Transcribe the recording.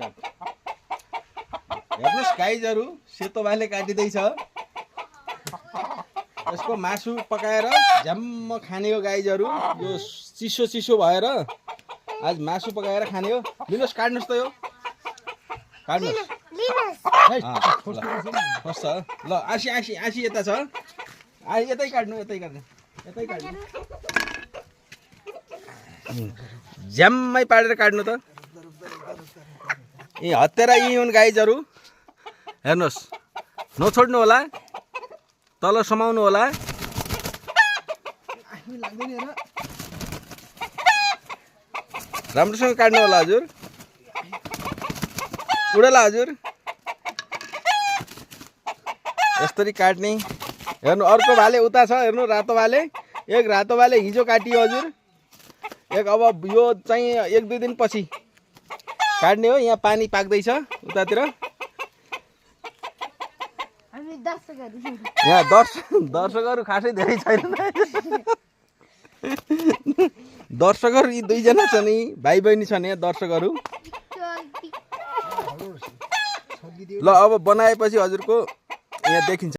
हेर्नुहोस् गाइजहरू सेतो भाइले काटिँदैछ यसको मासु पकाएर झ्याम्म खाने हो गाइजहरू यो चिसो चिसो भएर आज मासु पकाएर खाने हो लिनुहोस् काट्नुहोस् त यो काट्नुहोस् ल आसी आसी आसी यता छ यतै काट्नु झ्याम्मै पारेर काट्नु त यी हत्तेरा यी हुन् गाइजहरू हेर्नुहोस् नछोड्नु होला तल समाउनु होला राम्रोसँग काट्नु होला हजुर उडेला हजुर यसरी काट्ने हेर्नु अर्को भाले उता छ हेर्नु रातो भाले एक रातो भाले हिजो काटियो हजुर एक अब यो चाहिँ 1-2 दिन पछि काट्ने हो यहाँ पानी पाक्दैछ उतातिर यहाँ दर्शकहरू खासै धेरै छैन दर्शकहरू यी दुईजना छन् यी भाइ बहिनी छन् यहाँ दर्शकहरू ल अब बनाएपछि हजुरको यहाँ देखिन्छ